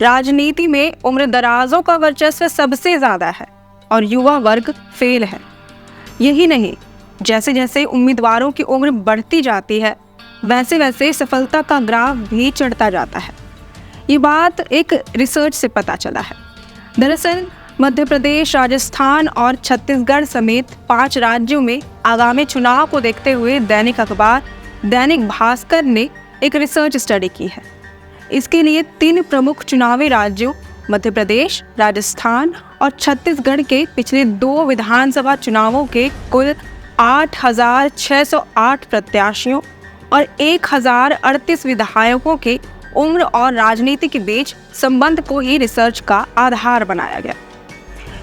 राजनीति में उम्र दराजों का वर्चस्व सबसे ज्यादा है और युवा वर्ग फेल है। यही नहीं, जैसे जैसे उम्मीदवारों की उम्र बढ़ती जाती है वैसे वैसे सफलता का ग्राफ भी चढ़ता जाता है। ये बात एक रिसर्च से पता चला है। दरअसल मध्य प्रदेश, राजस्थान और छत्तीसगढ़ समेत 5 राज्यों में आगामी चुनाव को देखते हुए दैनिक अखबार दैनिक भास्कर ने एक रिसर्च स्टडी की है। इसके लिए 3 प्रमुख चुनावी राज्यों मध्य प्रदेश, राजस्थान और छत्तीसगढ़ के पिछले 2 विधानसभा चुनावों के कुल 8,608 प्रत्याशियों और 1,038 विधायकों के उम्र और राजनीति के बीच संबंध को ही रिसर्च का आधार बनाया गया।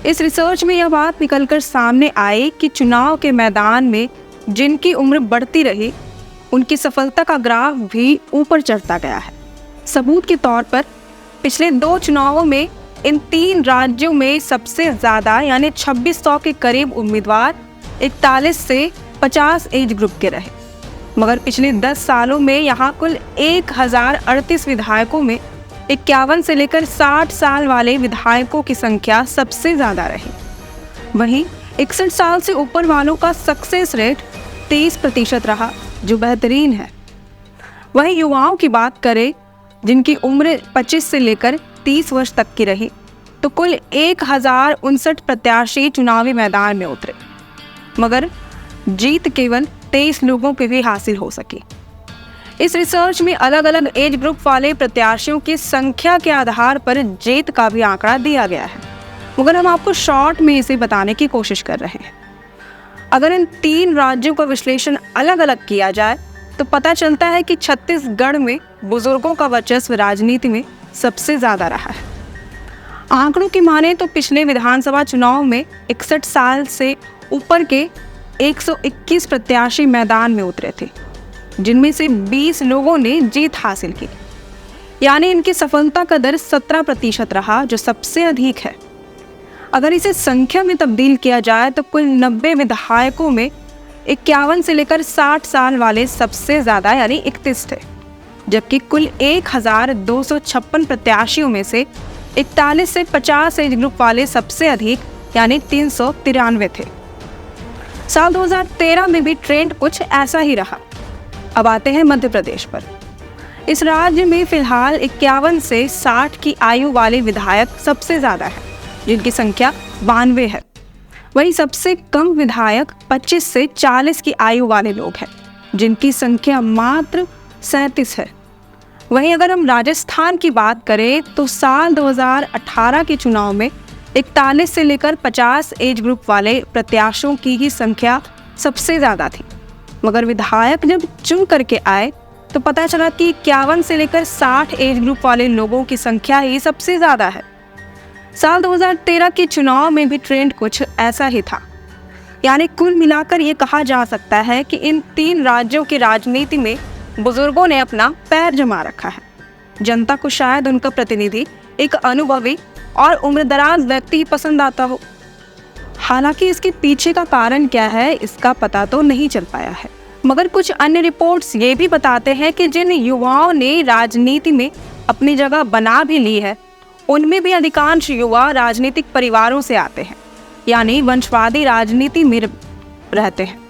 इस रिसर्च में यह बात निकलकर सामने आई कि चुनाव के मैदान में जिनकी उम्र बढ़ती रही उनकी सफलता का ग्राफ भी ऊपर चढ़ता गया है। सबूत के तौर पर पिछले 2 चुनावों में इन 3 राज्यों में सबसे ज़्यादा यानी 2600 के करीब उम्मीदवार 41 से 50 एज ग्रुप के रहे, मगर पिछले 10 सालों में यहाँ कुल 1,038 विधायकों में 51 से लेकर 60 साल वाले विधायकों की संख्या सबसे ज़्यादा रही। वहीं 61 साल से ऊपर वालों का सक्सेस रेट 30% रहा, जो बेहतरीन है। वहीं युवाओं की बात करें जिनकी उम्र 25 से लेकर 30 वर्ष तक की रही, तो कुल 1,059 प्रत्याशी चुनावी मैदान में उतरे, मगर जीत केवल 23 लोगों पे भी हासिल हो सकी। इस रिसर्च में अलग अलग एज ग्रुप वाले प्रत्याशियों की संख्या के आधार पर जीत का भी आंकड़ा दिया गया है, मगर हम आपको शॉर्ट में इसे बताने की कोशिश कर रहे हैं। अगर इन 3 राज्यों का विश्लेषण अलग अलग किया जाए तो पता चलता है कि छत्तीसगढ़ में बुजुर्गों का वर्चस्व राजनीति में सबसे ज़्यादा रहा है। आंकड़ों की माने तो पिछले विधानसभा चुनाव में 61 साल से ऊपर के 121 प्रत्याशी मैदान में उतरे थे, जिनमें से 20 लोगों ने जीत हासिल की, यानी इनकी सफलता का दर 17% रहा, जो सबसे अधिक है। अगर इसे संख्या में तब्दील किया जाए तो कुल 90 विधायकों में 51 से लेकर 60 साल वाले सबसे ज़्यादा यानी 31 थे, जबकि कुल 1,256 प्रत्याशियों में से 41 से 50 एज ग्रुप वाले सबसे अधिक यानी 393 थे। साल 2013 में भी ट्रेंड कुछ ऐसा ही रहा। अब आते हैं मध्य प्रदेश पर। इस राज्य में फिलहाल 51 से 60 की आयु वाले विधायक सबसे ज़्यादा है, जिनकी संख्या 92 है। वहीं सबसे कम विधायक 25 से 40 की आयु वाले लोग हैं, जिनकी संख्या मात्र 37 है। वहीं अगर हम राजस्थान की बात करें तो साल 2018 के चुनाव में 41 से लेकर 50 एज ग्रुप वाले प्रत्याशियों की ही संख्या सबसे ज़्यादा थी, मगर विधायक जब चुन करके आए तो पता चला कि 51 से लेकर 60 एज ग्रुप वाले लोगों की संख्या ही सबसे ज़्यादा है। साल 2013 के चुनाव में भी ट्रेंड कुछ ऐसा ही था। यानी कुल मिलाकर ये कहा जा सकता है कि इन 3 राज्यों की राजनीति में बुजुर्गों ने अपना पैर जमा रखा है। जनता को शायद उनका प्रतिनिधि एक अनुभवी और उम्रदराज व्यक्ति ही पसंद आता हो। हालांकि इसके पीछे का कारण क्या है इसका पता तो नहीं चल पाया है, मगर कुछ अन्य रिपोर्ट्स ये भी बताते हैं कि जिन युवाओं ने राजनीति में अपनी जगह बना भी ली है, उनमें भी अधिकांश युवा राजनीतिक परिवारों से आते हैं, यानी वंशवादी राजनीति में रहते हैं।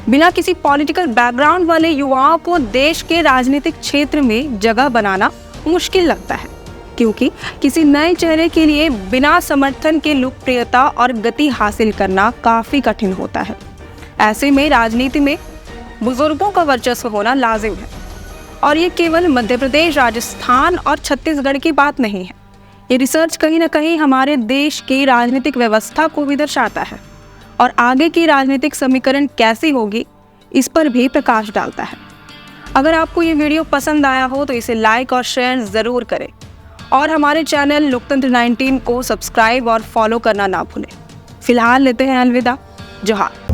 बिना किसी पॉलिटिकल बैकग्राउंड वाले युवाओं को देश के राजनीतिक क्षेत्र में जगह बनाना मुश्किल लगता है, क्योंकि किसी नए चेहरे के लिए बिना समर्थन के लोकप्रियता और गति हासिल करना काफ़ी कठिन होता है। ऐसे में राजनीति में बुजुर्गों का वर्चस्व होना लाजिम है, और ये केवल मध्य प्रदेश, राजस्थान और छत्तीसगढ़ की बात नहीं है। ये रिसर्च कहीं ना कहीं हमारे देश की राजनीतिक व्यवस्था को भी दर्शाता है, और आगे की राजनीतिक समीकरण कैसी होगी इस पर भी प्रकाश डालता है। अगर आपको ये वीडियो पसंद आया हो तो इसे लाइक और शेयर ज़रूर करें, और हमारे चैनल लोकतंत्र 19 को सब्सक्राइब और फॉलो करना ना भूलें। फिलहाल लेते हैं अलविदा। जोहार।